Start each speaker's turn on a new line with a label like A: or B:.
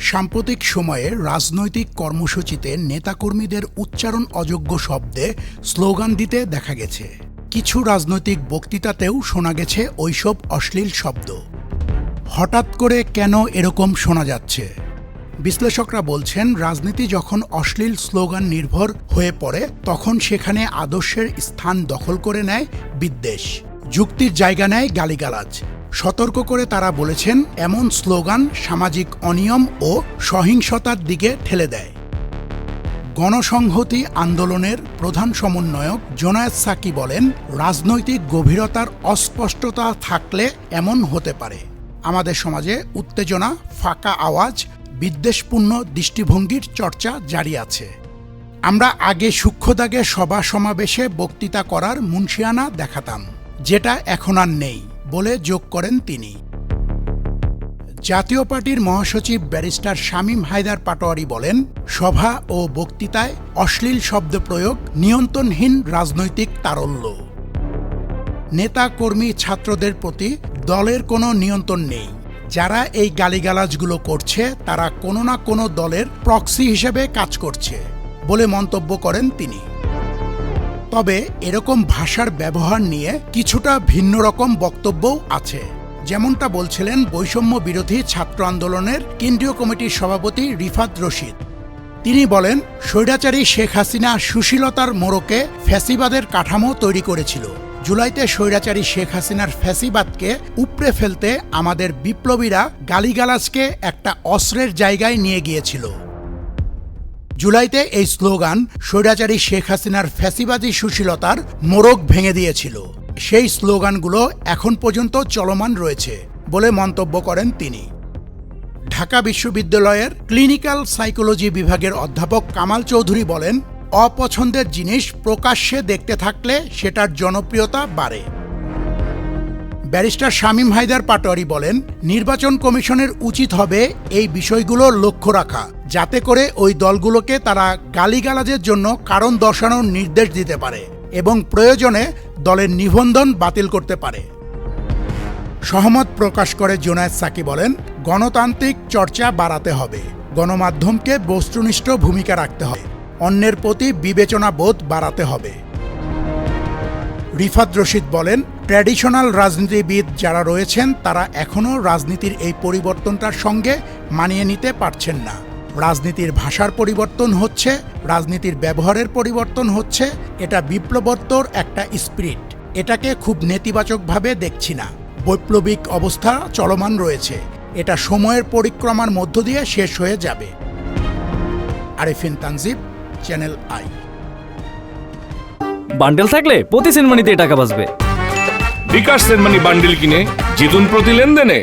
A: সাম্প্রতিক সময়ে রাজনৈতিক কর্মসূচিতে নেতাকর্মীদের উচ্চারণ অযোগ্য শব্দে স্লোগান দিতে দেখা গেছে। কিছু রাজনৈতিক বক্তৃতাতেও শোনা গেছে ওইসব অশ্লীল শব্দ। হঠাৎ করে কেন এরকম শোনা যাচ্ছে? বিশ্লেষকরা বলছেন, রাজনীতি যখন অশ্লীল স্লোগান নির্ভর হয়ে পড়ে তখন সেখানে আদর্শের স্থান দখল করে নেয় বিদ্বেষ, যুক্তির জায়গা নেয় গালিগালাজ। সতর্ক করে তারা বলেছেন, এমন স্লোগান সামাজিক অনিয়ম ও সহিংসতার দিকে ঠেলে দেয়। গণসংহতি আন্দোলনের প্রধান সমন্বয়ক জোনায়েদ সাকি বলেন, রাজনৈতিক গভীরতার অস্পষ্টতা থাকলে এমন হতে পারে। আমাদের সমাজে উত্তেজনা, ফাঁকা আওয়াজ, বিদ্বেষপূর্ণ দৃষ্টিভঙ্গির চর্চা জারি আছে। আমরা আগে সূক্ষ্ম দাগে সভা সমাবেশে বক্তৃতা করার মুনশিয়ানা দেখাতাম, যেটা এখন আর নেই বলে যোগ করেন তিনি। জাতীয় পার্টির মহাসচিব ব্যারিস্টার শামীম হায়দার পাটোয়ারী বলেন, সভা ও বক্তৃতায় অশ্লীল শব্দ প্রয়োগ নিয়ন্ত্রণহীন রাজনৈতিক তারল্য। নেতা কর্মী ছাত্রদের প্রতি দলের কোনো নিয়ন্ত্রণ নেই। যারা এই গালিগালাজগুলো করছে তারা কোনো না কোনো দলের প্রক্সি হিসেবে কাজ করছে বলে মন্তব্য করেন তিনি। তবে এরকম ভাষার ব্যবহার নিয়ে কিছুটা ভিন্ন রকম বক্তব্যও আছে। যেমনটা বলছিলেন বৈষম্য বিরোধী ছাত্র আন্দোলনের কেন্দ্রীয় কমিটির সভাপতি রিফাত রশিদ। তিনি বলেন, স্বৈরাচারী শেখ হাসিনা সুশীলতার মোড়কে ফ্যাসিবাদের কাঠামো তৈরি করেছিল। জুলাইতে স্বৈরাচারী শেখ হাসিনার ফ্যাসিবাদকে উপড়ে ফেলতে আমাদের বিপ্লবীরা গালিগালাজকে একটা অস্ত্রের জায়গায় নিয়ে গিয়েছিল। জুলাইতে এই স্লোগান স্বৈরাচারী শেখ হাসিনার ফ্যাসিবাদী সুশীলতার মোড়ক ভেঙে দিয়েছিল। সেই স্লোগানগুলো এখন পর্যন্ত চলমান রয়েছে বলে মন্তব্য করেন তিনি। ঢাকা বিশ্ববিদ্যালয়ের ক্লিনিক্যাল সাইকোলজি বিভাগের অধ্যাপক কামাল চৌধুরী বলেন, অপছন্দের জিনিস প্রকাশ্যে দেখতে থাকলে সেটার জনপ্রিয়তা বাড়ে। ব্যারিস্টার শামীম হায়দার পাটোয়ারী বলেন, নির্বাচন কমিশনের উচিত হবে এই বিষয়গুলো লক্ষ্য রাখা, যাতে করে ওই দলগুলোকে তারা গালিগালাজের জন্য কারণ দর্শানোর নির্দেশ দিতে পারে এবং প্রয়োজনে দলের নিবন্ধন বাতিল করতে পারে। সহমত প্রকাশ করে জোনায়েদ সাকি বলেন, গণতান্ত্রিক চর্চা বাড়াতে হবে, গণমাধ্যমকে বস্তুনিষ্ঠ ভূমিকা রাখতে হবে, অন্যের প্রতি বিবেচনা বোধ বাড়াতে হবে। রিফাত রশিদ বলেন, ট্র্যাডিশনাল রাজনীতিবিদ যারা রয়েছেন তারা এখনও রাজনীতির এই পরিবর্তনটার সঙ্গে মানিয়ে নিতে পারছেন না। রাজনীতির ভাষার পরিবর্তন হচ্ছে, রাজনীতির ব্যবহারের পরিবর্তন হচ্ছে। এটা বিপ্লবোত্তর একটা স্পিরিট। এটাকে খুব নেতিবাচকভাবে দেখছি না। বৈপ্লবিক অবস্থা চলমান রয়েছে। এটা সময়ের পরিক্রমার মধ্য দিয়ে শেষ হয়ে যাবে। Arifin Tanjib, channel I.
B: Bundle থাকলে প্রতি সেনমানিতে টাকা বাঁচবে।
C: বিকাশ সেনমানি বান্ডেল কিনে জিতুন প্রতি লেনদেনে।